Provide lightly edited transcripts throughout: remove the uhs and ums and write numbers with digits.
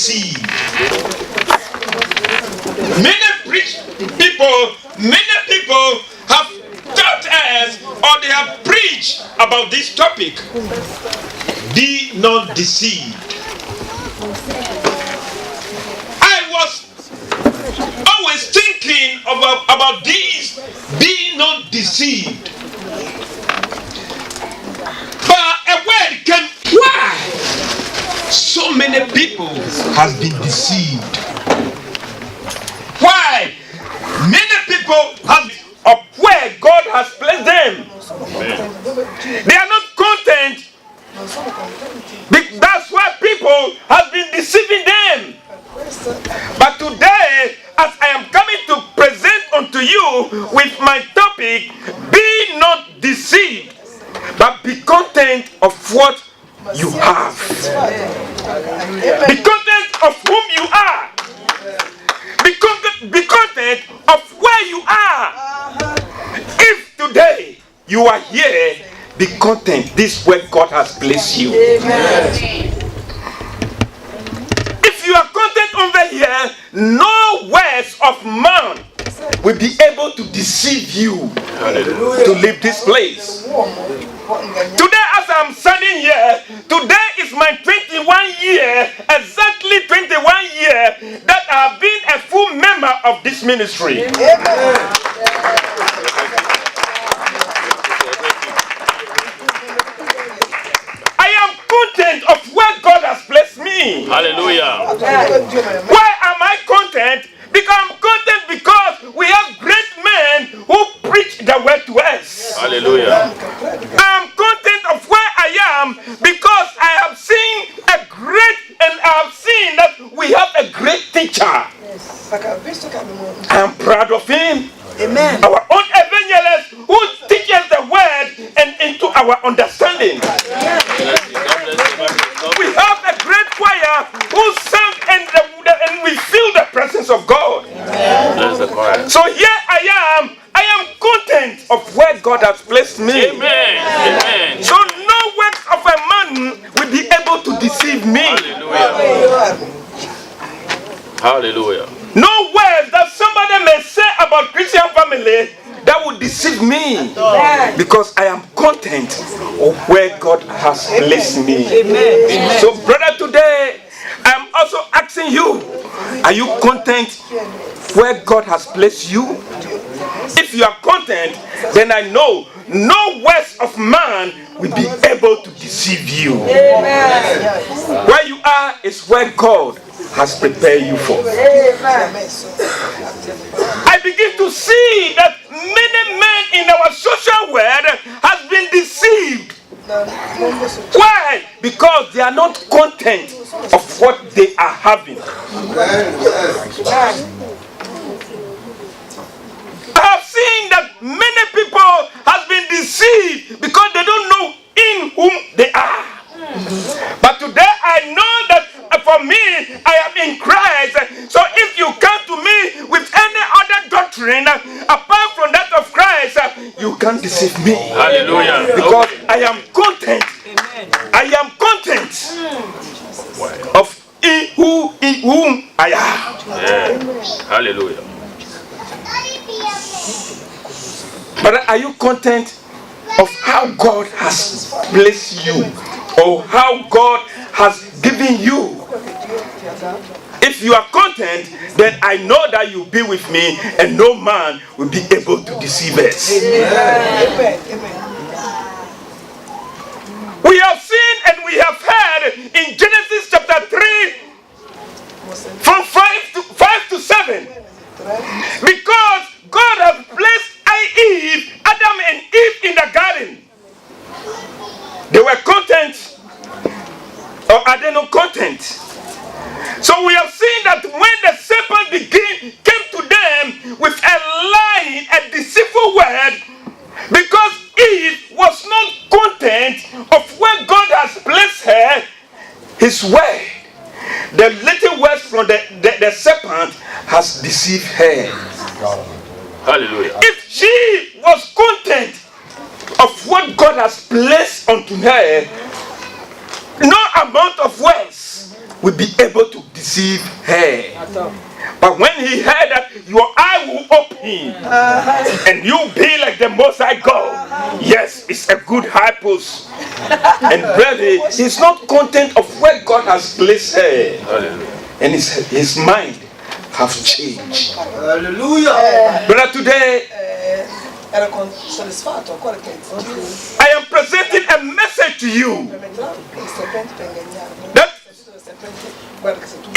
deceived. Many people have taught us, or they have preached about this topic. Be not deceived. I was always thinking about this. Be not deceived. But a word came. Why? So many people has been deceived. Why? Many people have of where God has placed them. They are not content. That's why people have been deceiving them. But today, as I am coming to present unto you with my topic, be not deceived, but be content of what you have. Be content of whom you are. Be content of where you are. If today you are here, be content. This is where God has placed you. Amen. If you are content over here, no words of man will be able to deceive you. Hallelujah. To leave this place. Today, as I'm standing here, today is my 21 year, exactly 21 year that I have been a full member of this ministry. Amen. I am content of where God has placed me. Hallelujah. Why am I content? Because I'm content because we have great men who preach the word to us. Hallelujah. I'm content of where I am because I have seen a great, and I have seen that we have a great teacher. I am proud of him. Amen. Our own evangelist who teaches the word and into our understanding. We have a great choir who sing and we feel the presence of God. Amen. So here I am content of where God has placed me. Amen. Amen. So no works of a man will be able to deceive me. Hallelujah. Hallelujah. No words that somebody may say about Christian family that would deceive me. Because I am content of where God has placed me. Amen. So brother, today I am also asking you, are you content where God has placed you? If you are content, then I know no words of man will be able to deceive you. Amen. Where you are is where God has prepared you for. I begin to see that many men in our social world have been deceived. Why? Because they are not content of what they are having. I have seen that many people have been deceived because they don't know in whom they are. But today I know that for me, I am in Christ. So if you come to me with any other doctrine apart from that of Christ, you can't deceive me. Hallelujah. Because I am content. I am content of in whom I am. Yeah. Hallelujah. But are you content of how God has placed you, or how God has given you? If you are content, then I know that you'll be with me and no man will be able to deceive us. Amen. We have seen and we have heard in Genesis chapter 3 from 5 to 7, because God has placed Adam and Eve in the garden. They were content, or are they not content? So we have seen that when the serpent came to them with a lie, a deceitful word, because Eve was not content of where God has placed her, his word, the little words from the serpent has deceived her. Hallelujah. If she was content of what God has placed unto her, no amount of words will be able to deceive her. But when he heard that your eye will open and you'll be like the Most High God, yes, it's a good high post. And brother, he's not content of where God has placed her. And his mind have changed. Hallelujah. Brother, today I am presenting a message to you that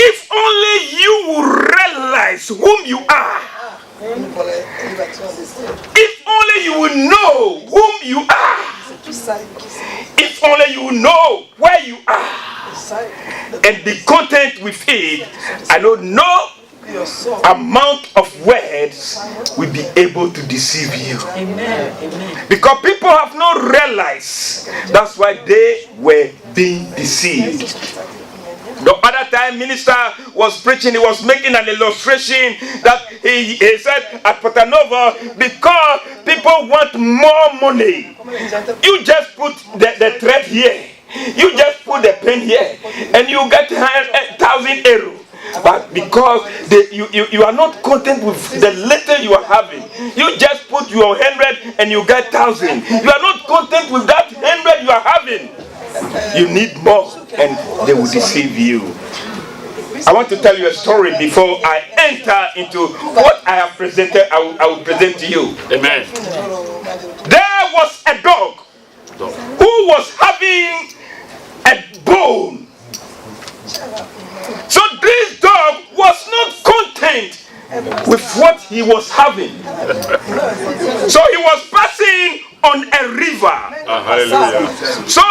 if only you will realize whom you are, if only you will know whom you are, if only you will know where you are, and be content with it, I know no amount of words will be able to deceive you. Amen. Because people have not realized. That's why they were being deceived. The other time minister was preaching, he was making an illustration that he said at Portanova, because people want more money, you just put the thread here, you just put the pen here, and you get 1,000 euros. But because you are not content with the little you are having, you just put your 100 and you get 1,000. You are not content with that 100 you are having. You need more, and they will deceive you. I want to tell you a story before I enter into what I have presented. I will present to you. Amen. There was a dog who was having a bone. So this dog was not content with what he was having. So he was passing on a river. Hallelujah. So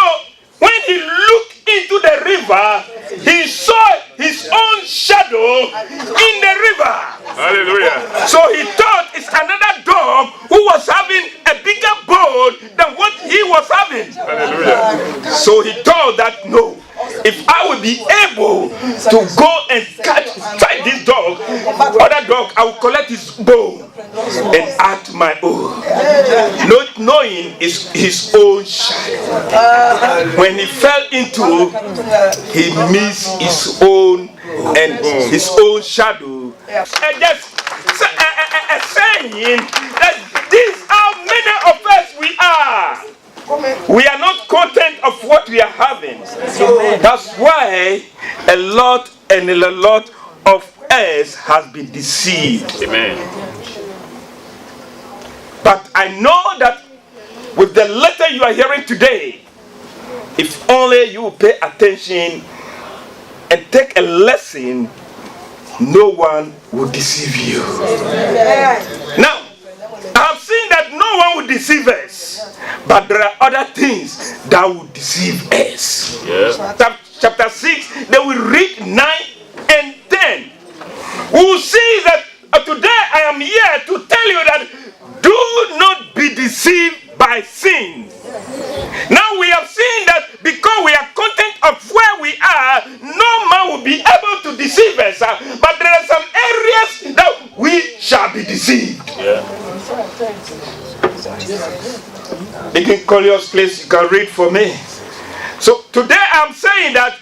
when he looked into the river, he saw his own shadow in the river. Hallelujah. So he thought it's another dog who was having a bigger bone than what he was having. Hallelujah. So he thought that no, if I would be able to go and fight this dog, other dog, I will collect his bone and add my own. Not knowing his own shadow. When he fell into, he missed his own and his own shadow. And just a saying that this is how many of us we are. We are not content of what we are having. That's why a lot of us has been deceived. Amen. But I know that with the letter you are hearing today, if only you pay attention and take a lesson, no one will deceive you. Now, I have seen that no one will deceive us, but there are other things that will deceive us. Yeah. Chapter 6, they will read 9 and 10. We will see that today I am here to tell you that do not be deceived by sin. Now we have seen that because we are content of where we are, no man will be able to deceive us. But there are some areas that we shall be deceived. Yeah. Deacon Colliers, please, you can read for me. So today I'm saying that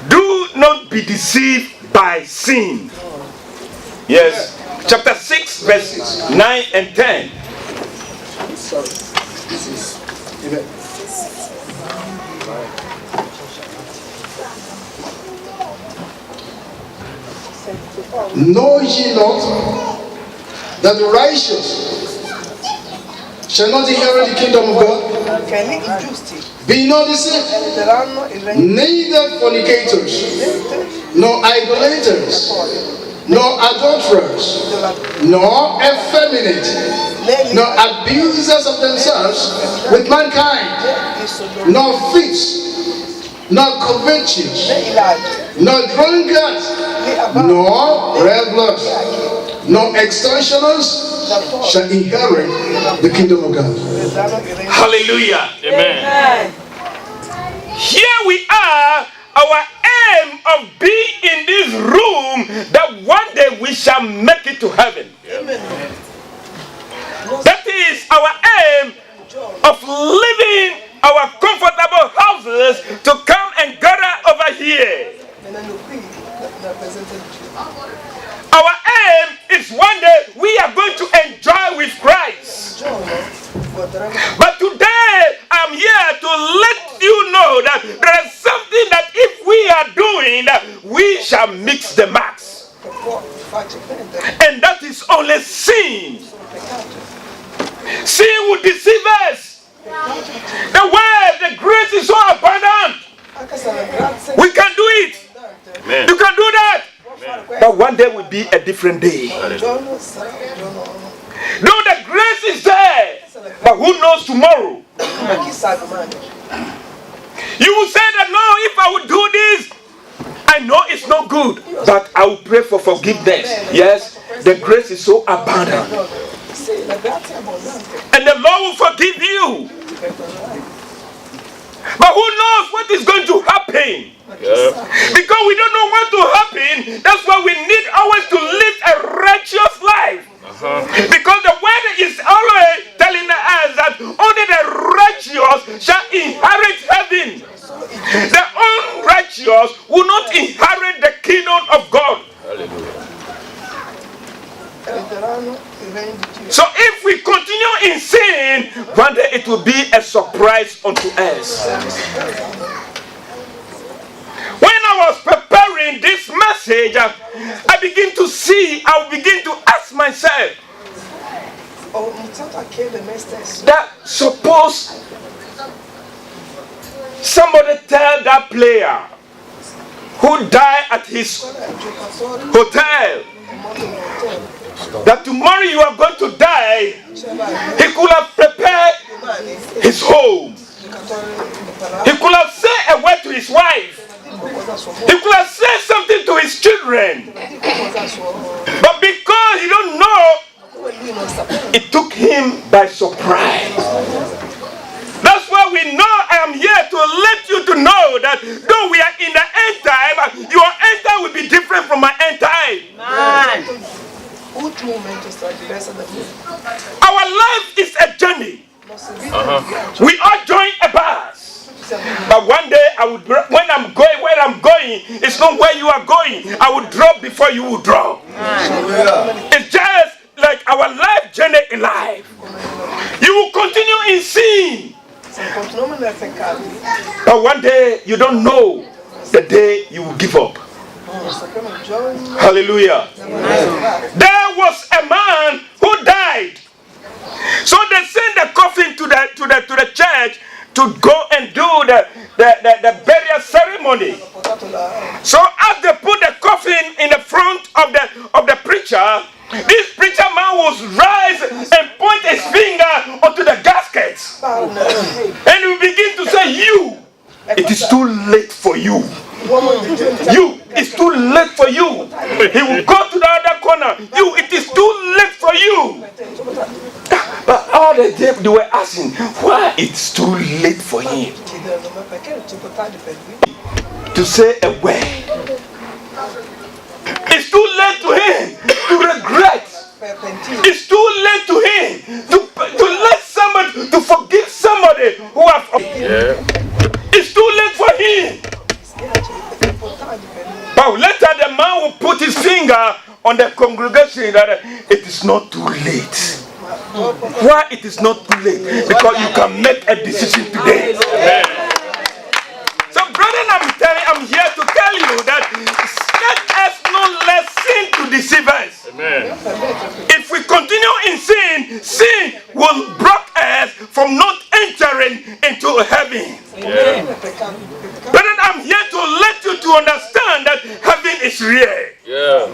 do not be deceived by sin. Yes. Chapter 6, verses 9 and 10. Know ye not that the righteous shall not inherit the kingdom of God? Be not deceived, neither fornicators, nor idolaters, nor adulterers, nor effeminate, nor abusers of themselves with mankind, nor thieves, nor covetous, nor drunkards, nor revelers, nor extortioners shall inherit the kingdom of God. Hallelujah. Amen. Here we are, our aim of being in this room, that one day we shall make it to heaven. Amen. That is our aim of living our comfortable houses to come and gather over here. know that there is something that if we are doing, we shall mix the marks. And that is only sin. Sin will deceive us. The way the grace is so abundant, we can do it. Amen. You can do that. Amen. But one day will be a different day. No, the grace is there, but who knows tomorrow? You will say that, no, if I would do this, I know it's not good, but I will pray for forgiveness. Yes, the grace is so abundant. And the Lord will forgive you. But who knows what is going to happen? Yeah. Because we don't know what will happen. That's why we need always to live a righteous life. Because the word is always telling us that only the righteous shall inherit heaven. The unrighteous will not inherit the kingdom of God. Hallelujah. So if we continue in sin, one day it will be a surprise unto us. When I was preparing this message, I begin to ask myself that suppose somebody tell that player who died at his hotel that tomorrow you are going to die, he could have prepared his home. He could have said a word to his wife. He could have said something to his children. But because he don't know, it took him by surprise. That's why we know I am here to let you to know that though we are in the end time, your end time will be different from my end time. Our life is a journey. We all join a bus. But one day when I'm going where I'm going, it's not where you are going. I will drop before you will drop. It's just like our life journey in life. You will continue in sin. But one day you don't know the day you will give up. Hallelujah. There was a man who died. So they sent the coffin to the church to go and do the burial ceremony. So as they put the coffin in the front of the preacher, this preacher man was rise and point his finger onto the gaskets. And we begin to say, it is too late for you. It's too late for you. He will go to the other corner. It is too late for you. But all the day they were asking, why it's too late for him to say a word. It's too late to him to regret. It's too late to him to let somebody, to forgive somebody who have. It's too late for him. But later the man will put his finger on the congregation that it is not too late. Why it is not too late? Because you can make a decision today. So brethren, I'm here to tell you that let us not let sin to deceive us. Amen. If we continue in sin, sin will block us from not entering into heaven. Yeah. Brethren, I'm here to let you to understand that heaven is real. Yeah.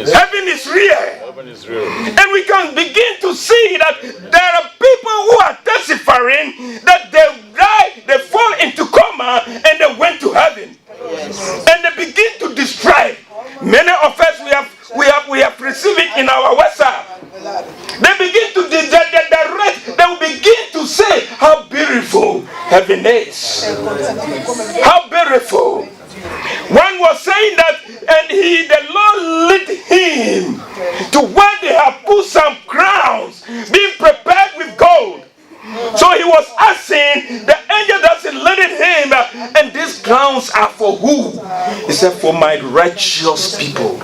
Heaven is real. Heaven is real. And we can begin to see that there are people who are testifying that they died, they fall into coma, and they went to heaven. And they begin to describe. Many of us we have received it in our WhatsApp. They begin to direct. They will begin to say how beautiful heaven is. How beautiful. One was saying that, and the Lord led him to where they have put some crowns being prepared with gold. So he was asking, the angel that's leading him, and these crowns are for who? He said, for my righteous people.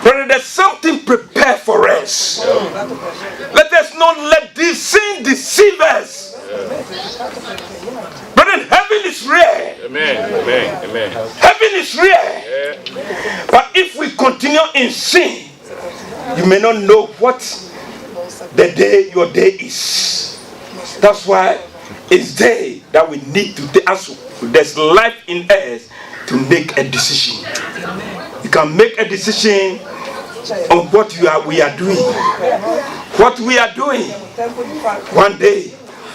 But there's something prepared for us. Let us not let this sin deceive us. But then heaven is rare. Amen. Heaven is rare. But if we continue in sin, you may not know what your day is. That's why it's day that we need to take, as there's life in us, to make a decision. You can make a decision on what we are doing. What we are doing one day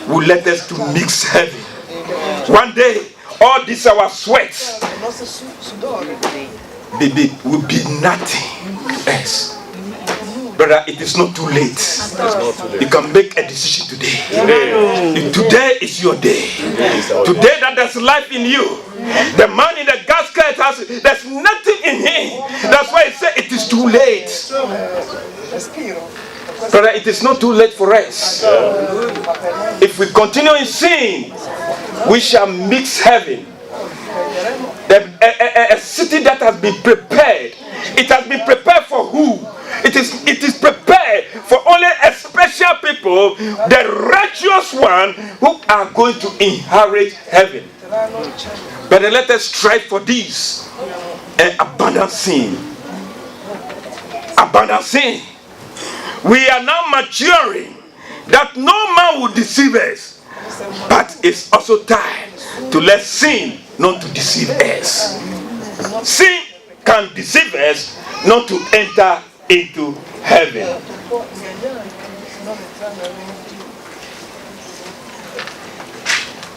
will let us to mix heaven. One day all this our sweat will be nothing to us. Brother, it is not too late. You can make a decision today. Today is your day. Today that there's life in you. The man in the casket there's nothing in him. That's why he said it is too late. Brother, it is not too late for us. If we continue in sin, we shall mix heaven. A city that has been prepared. It has been prepared for who? It is prepared for only a special people, the righteous one, who are going to inherit heaven. But let us strive for this. Abundant sin. Abundant sin. We are now maturing, that no man will deceive us. But it's also time to let sin not to deceive us. Sin can deceive us not to enter into heaven.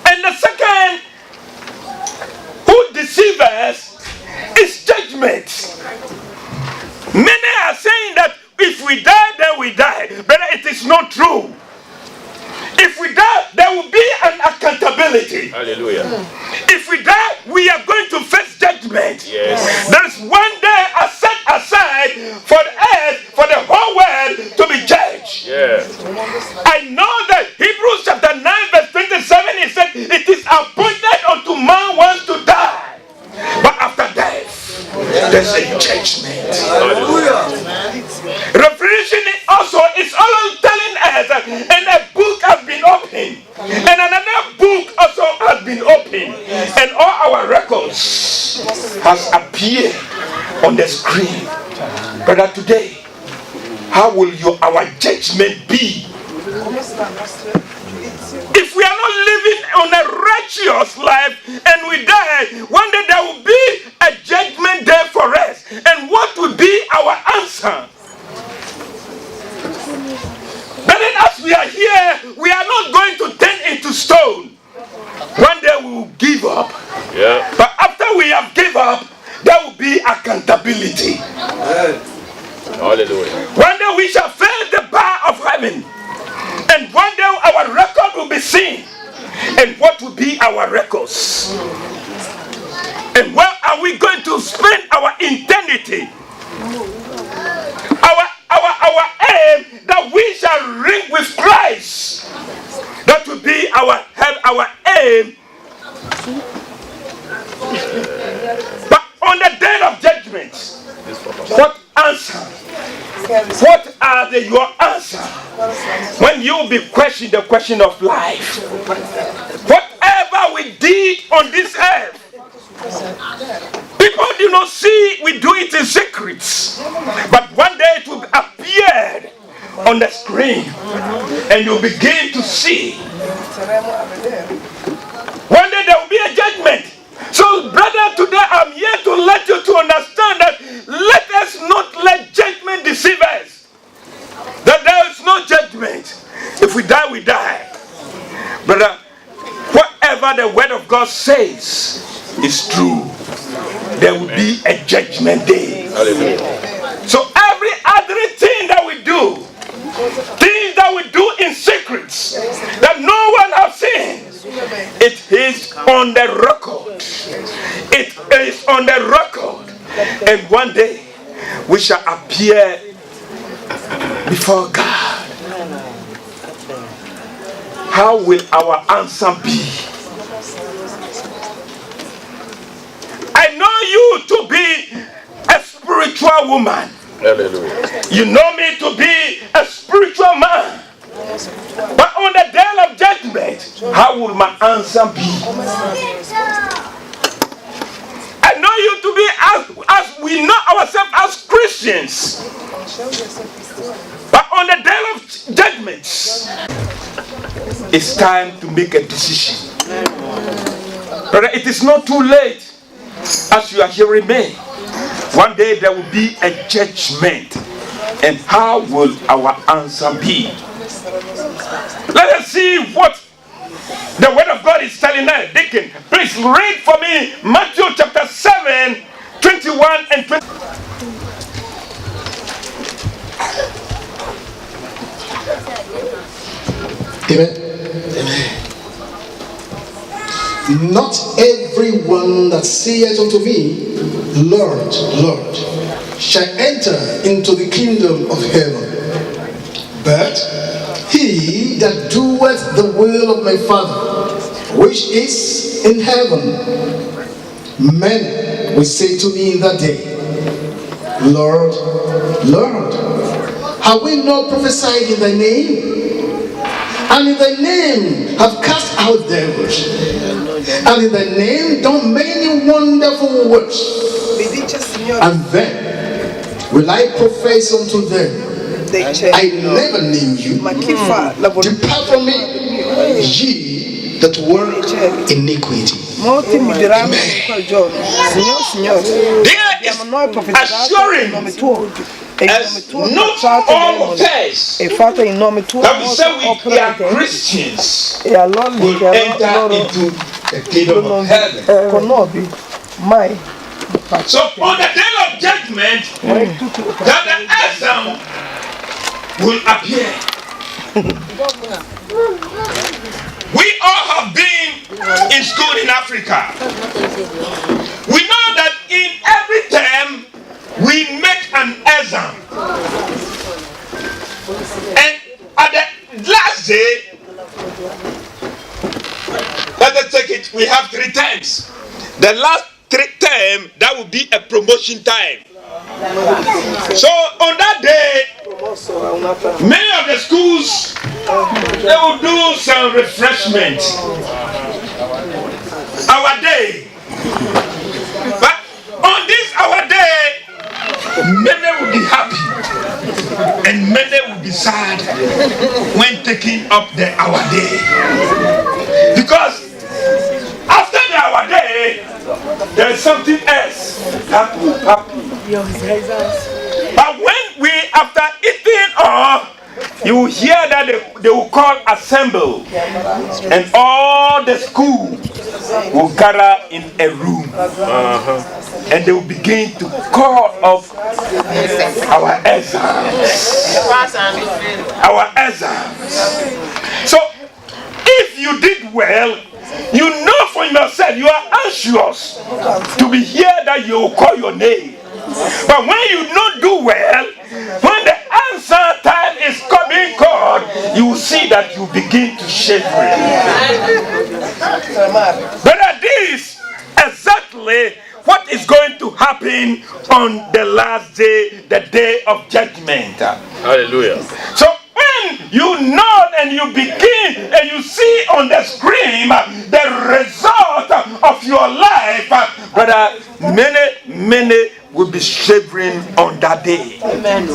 And the second who deceives us is judgment. Many are saying that if we die, then we die. But it is not true. If we die, there will be an accountability. Hallelujah. If we die, we are going to face judgment. Yes. There is one day set aside for the earth, for the whole world to be judged. Yes. I know that Hebrews chapter 9 verse 27, it said, it is appointed unto man once to die. But after death, there's a judgment. Hallelujah. Revelation also is always telling us, and a book has been opened, and another book also has been opened, and all our records has appeared on the screen. Brother, today, how will our judgment be? If we are not living on a righteous life and we die, one day there will be a judgment day for us. And what will be our answer? But then as we are here, we are not going to turn into stone. One day we will give up. Yeah. But after we have given up, there will be accountability. Hallelujah. One day we shall face the bar of heaven. And one day our record will be seen. And what will be our records? And where are we going to spend our eternity? Our aim that we shall reign with Christ. That will be our aim. But on the day of judgment, what answer? What are your answers? When you will be questioned the question of life. Whatever we did on this earth, people do not see we do it in secrets. But one day it will appear on the screen and you begin to see. One day there will be a judgment. So brother, today I'm here to let you to understand that let us not let judgment deceive us. That there is no judgment. If we die, we die. Brother, whatever the word of God says is true. There will be a judgment day. Hallelujah. So every other thing that we do, things that we do in secrets, that no one has seen, it is on the record. It is on the record. And one day we shall appear before God. How will our answer be? I know you to be a spiritual woman. Hallelujah. You know me to be a spiritual man. But on the day of judgment, how will my answer be? I know you to be as we know ourselves as Christians. But on the day of judgment, it's time to make a decision. Brother, it is not too late. As you are hearing me, one day there will be a judgment. And how will our answer be? Let us see what the word of God is telling us. Deacon, please read for me Matthew chapter 7, 21 and 20. Amen. Not everyone that saith unto me, Lord, Lord, shall enter into the kingdom of heaven, but he that doeth the will of my Father, which is in heaven. Men will say to me in that day, Lord, Lord, have we not prophesied in thy name? And in thy name have cast out devils, and in thy name done many wonderful works. And then will I profess unto them, I never knew you. Depart from me, ye that work iniquity. Amen. There is assuring as not all of us that we say we are Christians will enter into the kingdom of heaven. So on the day of judgment, that the exam will appear. We all have been in school in Africa. We know that in every term we make an exam. And at the last day, let us take it, we have 3 terms. The last 3 term, that will be a promotion time. So on that day, many of the schools, they will do some refreshment. Our day. But on this our day, many will be happy and many will be sad when taking up our day. Because after our day, there is something else that will happen. But when we, after eating all, you will hear that they will call assemble, and all the school will gather in a room, and they will begin to call off our exams. Our exams. So if you did well, you know for yourself, you are anxious to be here that you will call your name. But when you don't do well, when the answer time is coming called, you will see that you begin to shiver. But this is exactly what is going to happen on the last day, the day of judgment. Hallelujah. So when you know and you begin and you see on the screen the result of your life, brother, many will be shivering on that day. Amen.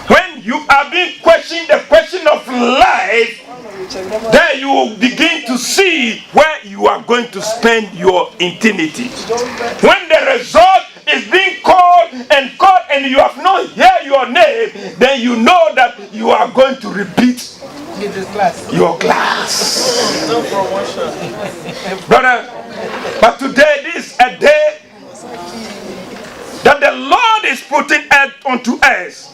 When you are being questioned the question of life, then you will begin to see where you are going to spend your eternity. When the result is being called and you have not heard your name, then you know that you are going to repeat your class. Brother, but today this is a day that the Lord is putting unto us.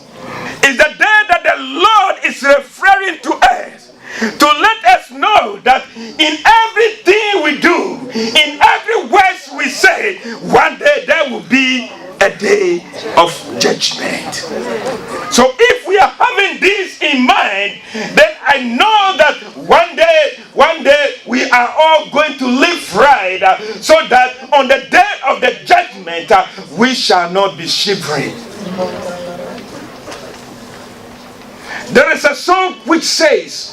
Is the day that the Lord is referring to us to let us know that in everything we do, in every word we say, one day there will be a day of judgment. So if we are having this in mind, then I know that one day we are all going to live right, so that on the day of the judgment we shall not be shivering. There is a song which says,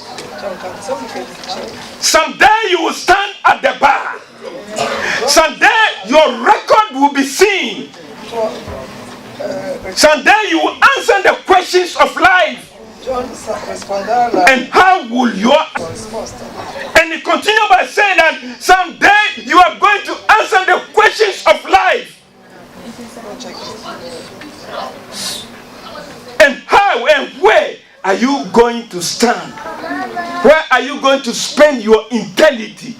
someday you will stand at the bar. Someday your record will be seen. Someday you will answer the questions of life. And how will you? And he continued by saying that someday you are going to answer the questions of life. And how and where are you going to stand? Where are you going to spend your eternity?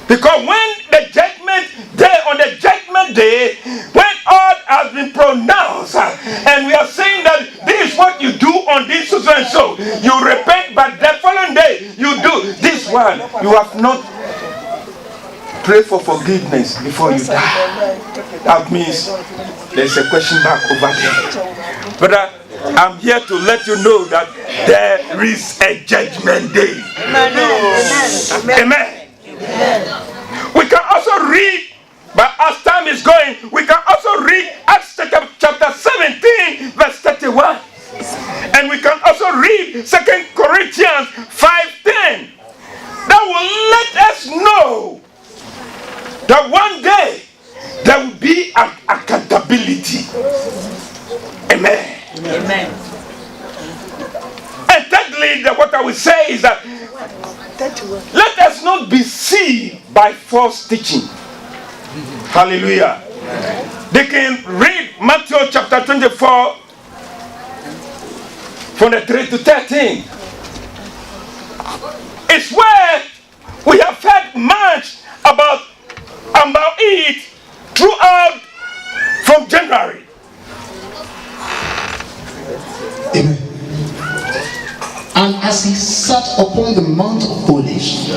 Because when the judgment day, on the judgment day, when all has been pronounced, and we are saying that this is what you do on this so and so, you repent, but the following day you do this one, you have not prayed for forgiveness before you die. That means there's a question mark over there. But I'm here to let you know that there is a judgment day. Amen. We can also read, but as time is going, we can also read Acts chapter 17, verse 31. And we can also read 2 Corinthians 5:10. That will let us know that one day there will be an accountability. Amen. Amen. And thirdly, what I will say is that let us not be deceived by false teaching. Hallelujah. They can read Matthew chapter 24 from the 3 to 13. It's where we have heard much about it throughout from January. Amen. And as he sat upon the Mount of Olives,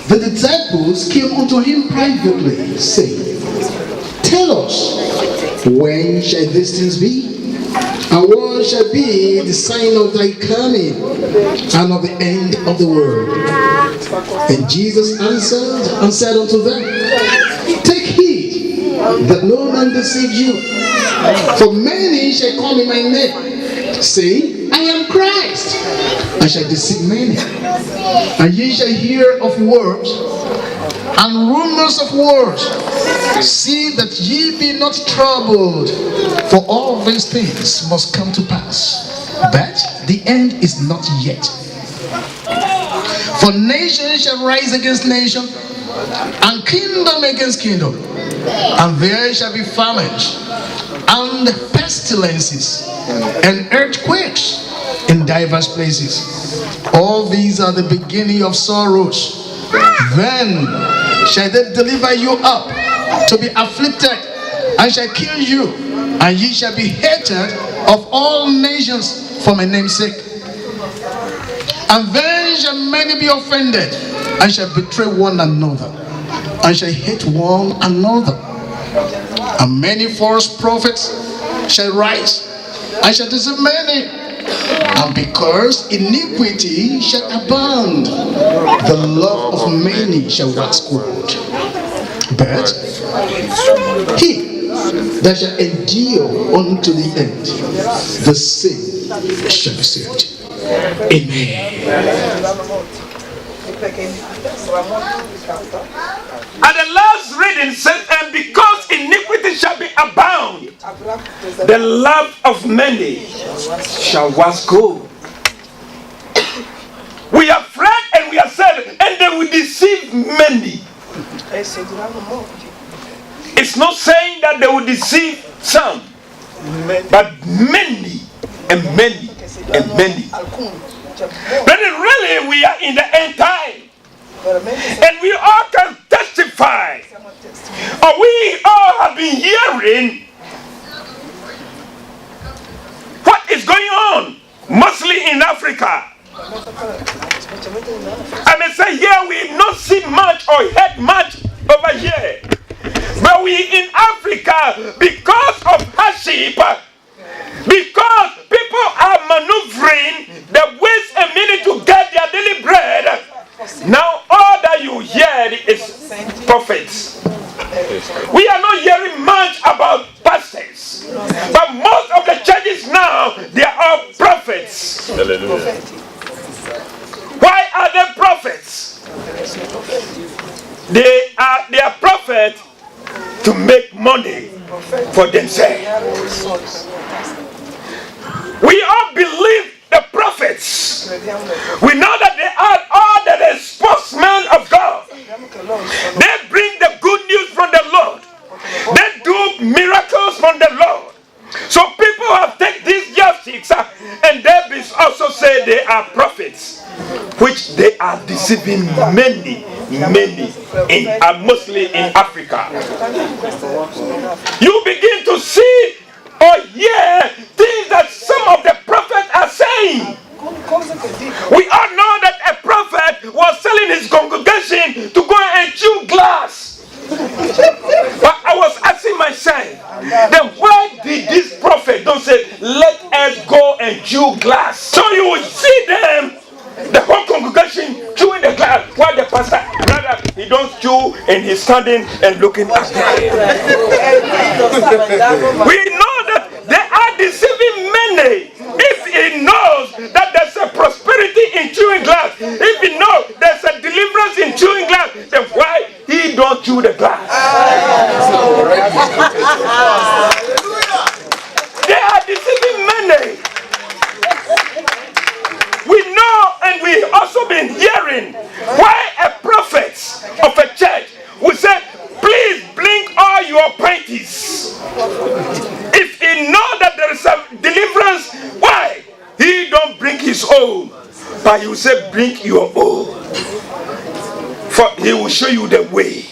the disciples came unto him privately, saying, Tell us, when shall these things be? And what shall be the sign of thy coming and of the end of the world? And Jesus answered and said unto them, Take heed that no man deceive you. For many shall come in my name, saying, I am Christ, and shall deceive many. And ye shall hear of wars and rumors of wars. See that ye be not troubled, for all these things must come to pass, but the end is not yet. For nation shall rise against nation, and kingdom against kingdom, and there shall be famines, and pestilences, and earthquakes in diverse places. All these are the beginning of sorrows. Then shall they deliver you up to be afflicted, and shall kill you, and ye shall be hated of all nations for my name's sake. And then shall many be offended, and shall betray one another, and shall hate one another. And many false prophets shall rise, and shall deceive many. And because iniquity shall abound, the love of many shall wax cold. But he that shall endure unto the end, the same shall be saved. Amen. And the last reading says, and because iniquity shall be abound, the love of many shall wax cold. We are afraid and we are sad, and they will deceive many. It's not saying that they will deceive some, but many and many and many. But really, we are in the end time. And we all can testify, or we all have been hearing what is going on, mostly in Africa. I may say here we have not seen much or heard much over here. But we in Africa, because of hardship, because people are maneuvering, they waste a minute to get their daily bread. Now all that you hear is prophets. We are not hearing much about pastors, but most of the churches now, they are all prophets. They are prophets to make money for themselves. We all believe the prophets. We know that they are all the spokesmen of God. They bring the good news from the Lord. They do miracles from the Lord. So people have taken these yardsticks and they also say they are prophets, which they are deceiving many, mostly in Africa. You begin to see or hear things that some of the prophets are saying. We all know that a prophet was telling his congregation to go and chew glass. But I was asking myself, then why did this prophet don't say, let us go and chew glass? So you will see them, the whole congregation chewing the glass, while the pastor, rather, he don't chew and he's standing and looking at them. We know that they are deceiving many. If he knows that there's a prosperity in chewing glass, if he knows there's a deliverance in chewing glass, then why he don't chew the glass? They are deceiving many. We know and we also been hearing why a prophet of a church would say, please blink all your panties. If he know that there is a deliverance, why? He don't bring his own, but he will say, bring your own. For he will show you the way.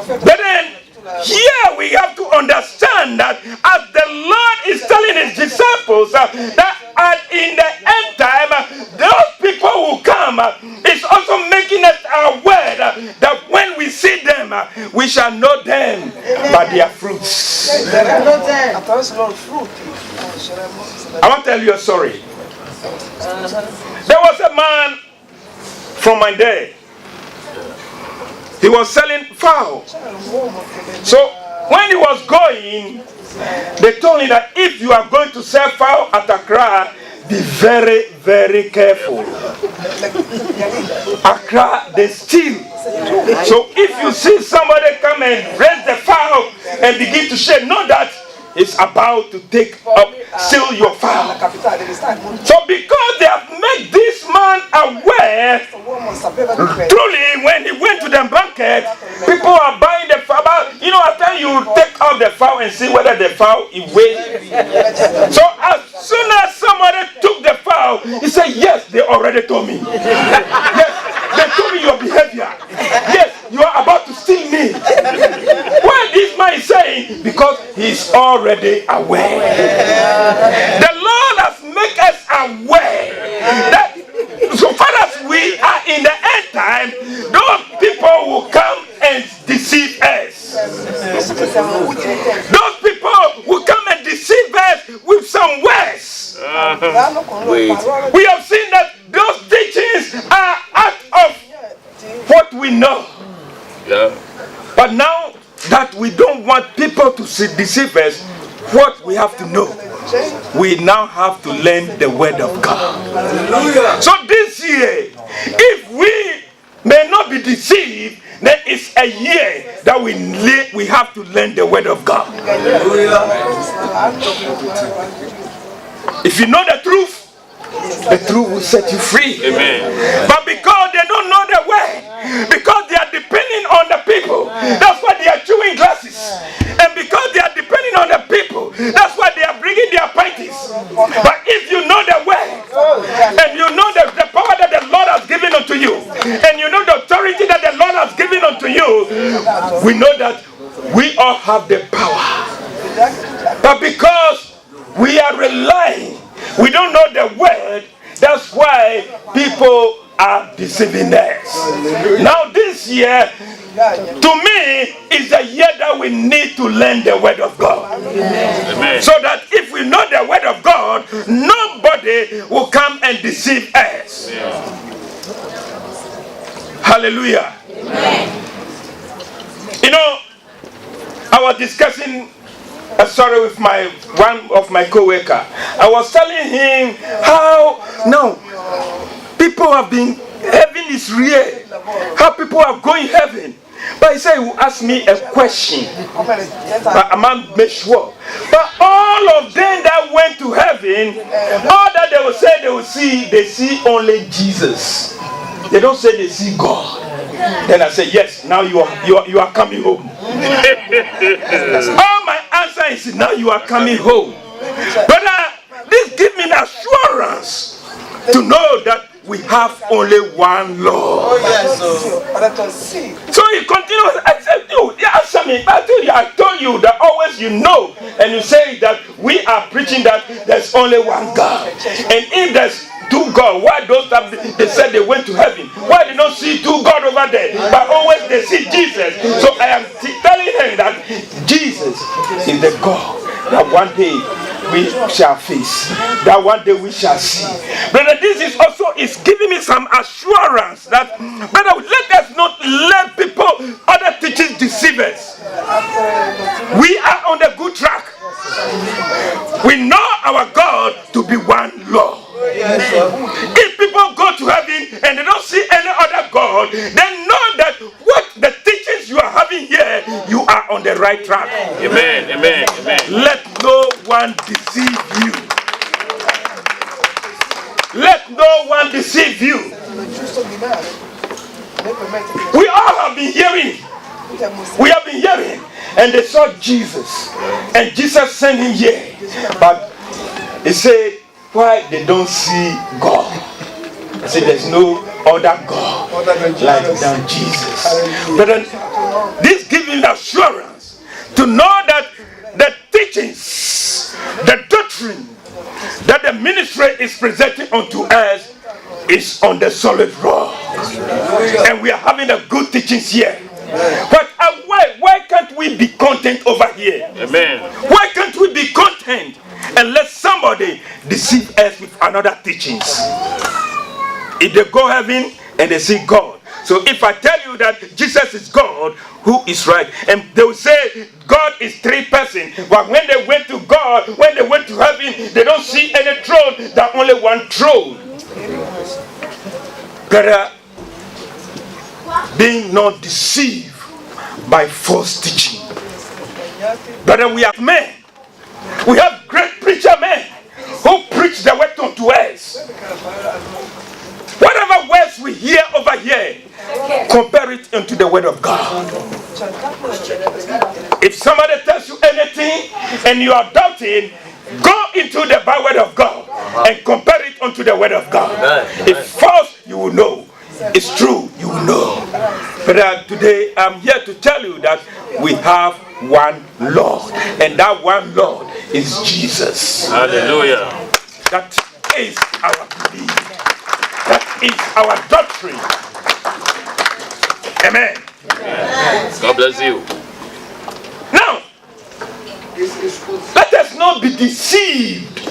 But then, here we have to understand that as the Lord is telling his disciples that in the end time, those people who come is also making us aware that when we see them, we shall know them by their fruits. I want to tell you a story. There was a man from my day. He was selling fowl. So when he was going, they told him that if you are going to sell fowl at Accra, be very, very careful. Accra, they steal. So if you see somebody come and raise the fowl and begin to share, know that it's about to steal your fowl. So because they have made this man aware, truly when he went to the market, people are buying the fowl. After you take out the fowl and see whether the fowl is weighing. So as soon as somebody took the fowl, he said, yes, they already told me. Yes, they told me your behavior. Yes, you are about to steal me. Why this man is saying? Because he's already aware. The Lord has made us aware that so far as we are in the end time, those people will come and deceive us. Those people will come and deceive us with some words. We have seen that those teachings are out of what we know. Yeah. But now that we don't want people to deceive us, what we have to know, we now have to learn the word of God. Hallelujah. So this year, if we may not be deceived, then it's a year that we have to learn the word of God. If you know the truth will set you free. Amen. But because they don't know the way, because they are depending on the people, that's why they are chewing glasses. And because they are depending on the people, that's why they are bringing their parties. But if you know the way, and you know the power that the Lord has given unto you, and you know the authority that the Lord has given unto you, we know that we all have the power. But because we are relying, we don't know the word, that's why people are deceiving us. Now this year, to me, is the year that we need to learn the word of God. Amen. So that if we know the word of God, nobody will come and deceive us. Amen. Hallelujah. Amen. I was discussing a story with one of my co-worker. I was telling him how people have been heaven is real, how people are going heaven. But he said he will ask me a question, but I might make sure. But all of them that went to heaven, all that they will say they see only Jesus. They don't say they see God. Then I say, yes, now you are coming home. All my answer is, now you are coming home. But this gives me the assurance to know that we have only one Lord. So he continues. I said, you answer me. I told you that always you know, and you say that we are preaching that there's only one God. And if there's two God, why those that they said they went to heaven, why they don't see two God over there, but always they see Jesus? So I am telling him that Jesus is the God that one day we shall face, that one day we shall see. Brother, this is also giving me some assurance that, brother, let us not let people, other teachers deceive us. We are on the good track. We know our God to be one Lord. If people go to heaven and they don't see any other God, then know that what the teachings you are having here, you are on the right track. Amen. Amen. Amen. Let no one deceive you. Let no one deceive you. We all have been hearing. We have been hearing. And they saw Jesus. And Jesus sent him here. But he said, why they don't see God? I said, there's no other God than Jesus. But then, this gives me the assurance to know that the teachings, the doctrine that the ministry is presenting unto us is on the solid rock. And we are having a good teachings here. But why can't we be content over here? Amen. Why can't we be content and let somebody deceive us with another teachings? If they go heaven and they see God. So if I tell you that Jesus is God, who is right? And they will say God is three persons. But when they went to God, when they went to heaven, they don't see any throne, there's only one throne. Brother, being not deceived by false teaching. Brother, we have men. We have great preacher men who preach the word unto us. Whatever words we hear over here, compare it unto the word of God. If somebody tells you anything and you are doubting, go into the word of God and compare it unto the word of God. If false, you will know. It's true, you will know. But today I'm here to tell you that we have one Lord, and that one Lord is Jesus. Hallelujah. That is our belief. That is our doctrine. Amen. God bless you. Now, let us not be deceived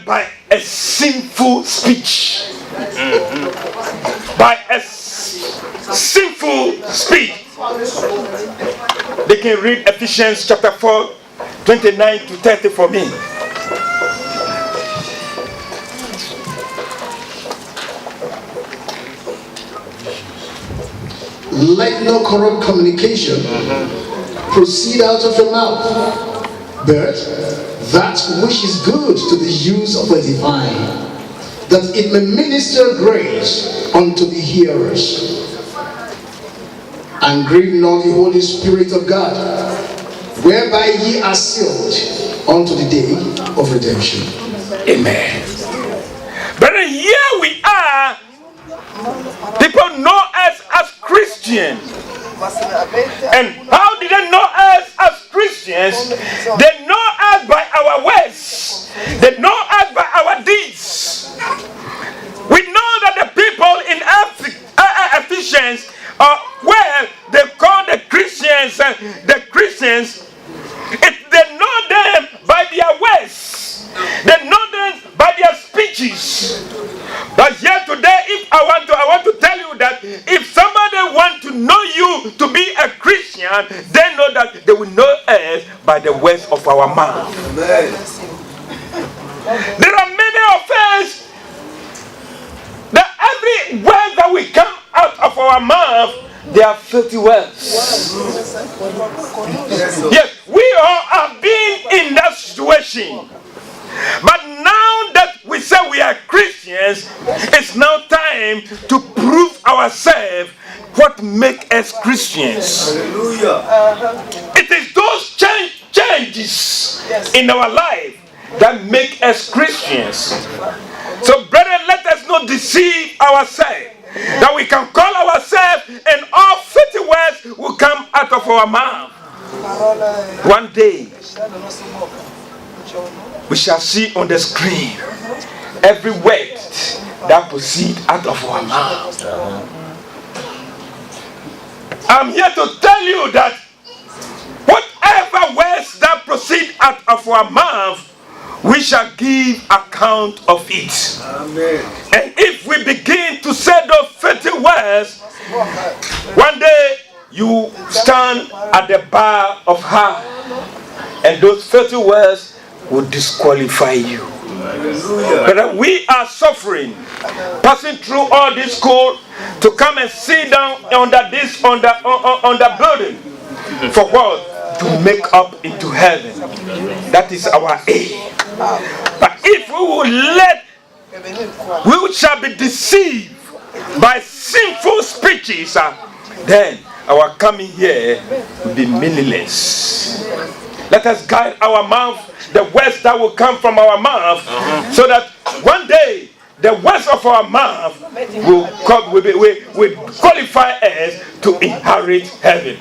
by a sinful speech. By a sinful speech. They can read Ephesians chapter 4, 29 to 30 for me. Let no corrupt communication proceed out of your mouth, but that which is good to the use of the divine, that it may minister grace unto the hearers. And grieve not the Holy Spirit of God, whereby ye are sealed unto the day of redemption. Amen. But here we are. People know us as Christians. And how did they know us as Christians? They know us by our words. They know us by our deeds. We know that the people in Ephesians, where they call the Christians, they know them by their words. They know them by their speeches. But here today, if I want to tell you that if somebody wants to know you to be a Christian, they know that they will know us by the words of our mouth. There are many of us that every we come out of our mouth, they are filthy words. Yes, we all have been in that situation. But now that we say we are Christians, it's now time to prove ourselves what makes us Christians. It is those changes in our life that make us Christians. So, brethren, let us not deceive ourselves that we can call ourselves and all filthy words will come out of our mouth. One day, we shall see on the screen every word that proceeds out of our mouth. I'm here to tell you that whatever words that proceed out of our mouth, we shall give account of it. Amen. And if we begin to say those filthy words, one day you stand at the bar of hell, and those filthy words will disqualify you. But we are suffering, passing through all this school to come and sit down under this on the building for what? To make up into heaven. That is our aim. But if we will we shall be deceived by sinful speeches, then our coming here will be meaningless. Let us guide our mouth, the words that will come from our mouth, so that one day the words of our mouth will qualify us to inherit heaven.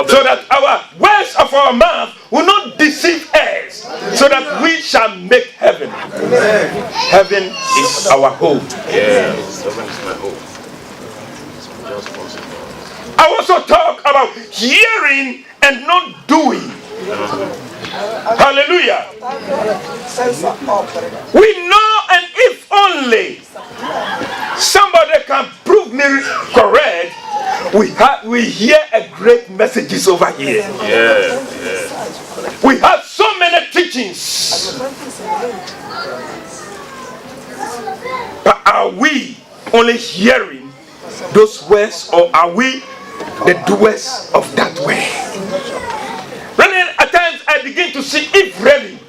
So that our words of our mouth will not deceive us, so that we shall make heaven. Heaven is our hope. Yes, heaven is my hope. I also talk about hearing and not doing. Hallelujah. We know, and if only somebody can prove me correct, we hear a great messages over here. Yeah. We have so many teachings. But are we only hearing those words, or are we the doers of that word? Really, at times I begin to see if really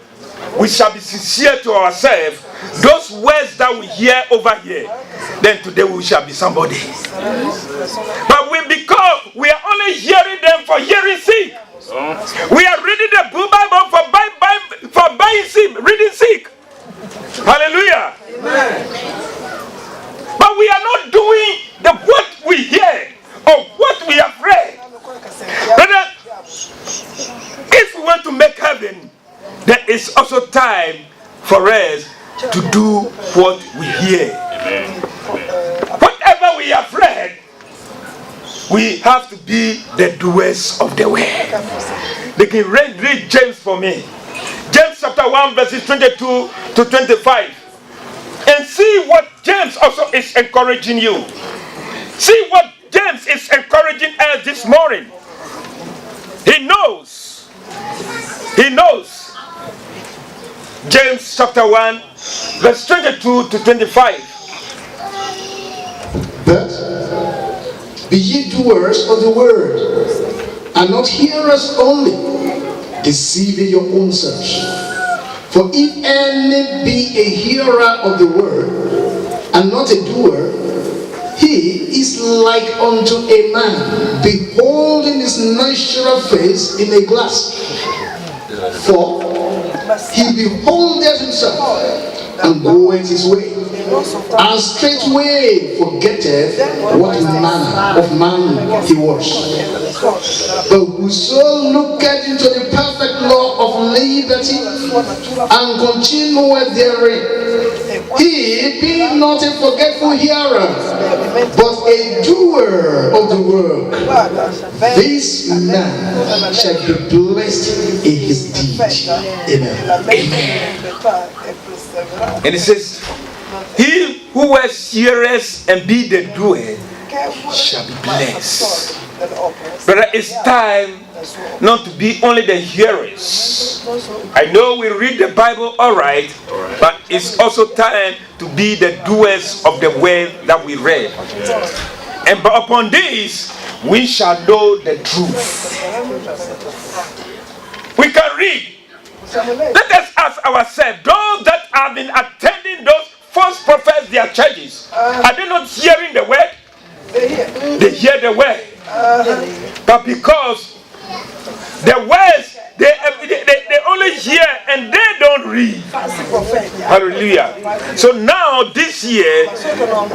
we shall be sincere to ourselves, those words that we hear over here, then today we shall be somebody. But because we are only hearing them for hearing sake. We are reading the Bible for buying sake, reading sake. Hallelujah. Amen. But we are not doing what we hear or what we have read. Brother, if we want to make heaven, there is also time for us to do what we hear. Whatever we have read, we have to be the doers of the word. They can read James for me. James chapter 1 verses 22 to 25. And see what James also is encouraging you. See what James is encouraging us this morning. He knows. James chapter 1 verse 22 to 25. But be ye doers of the word, and not hearers only, deceiving your own selves. For if any be a hearer of the word, and not a doer, he is like unto a man beholding his natural face in a glass. For he beholdeth himself, and goeth his way, and straightway forgetteth what manner of man he was. But whoso looketh into the perfect law of liberty, and continueth therein, he being not a forgetful hearer, but a doer of the work, this man shall be blessed in his deed. Amen. And it says, he who was hearers and be the doer shall be blessed. Brother, it's time not to be only the hearers. I know we read the Bible all right, but it's also time to be the doers of the word that we read. And but upon this, we shall know the truth. We can read. Let us ask ourselves, those that have been attending those false prophets, their churches, are they not hearing the word? They hear the word. But because the words, they only hear and they don't read. Hallelujah. So now this year,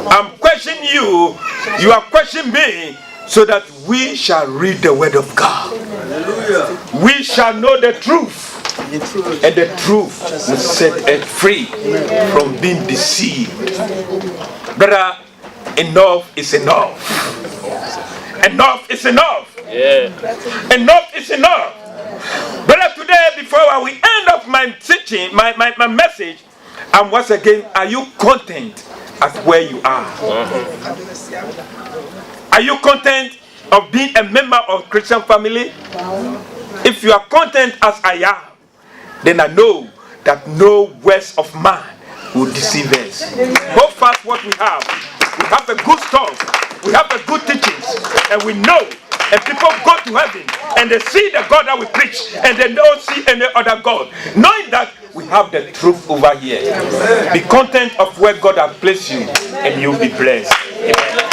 I'm questioning you, you are questioning me, so that we shall read the word of God. We shall know the truth. And the truth will set us free from being deceived. Brother, enough is enough. Enough is enough. Yeah. Enough is enough. Brother, today, before we end up my teaching, my message, and once again, are you content at where you are? Are you content of being a member of Christian family? If you are content as I am, then I know that no words of man will deceive us. Hold fast what we have. We have a good stuff. We have a good teachings. And we know. And people go to heaven and they see the God that we preach and they don't see any other God. Knowing that we have the truth over here. Be content of where God has placed you and you'll be blessed. Amen.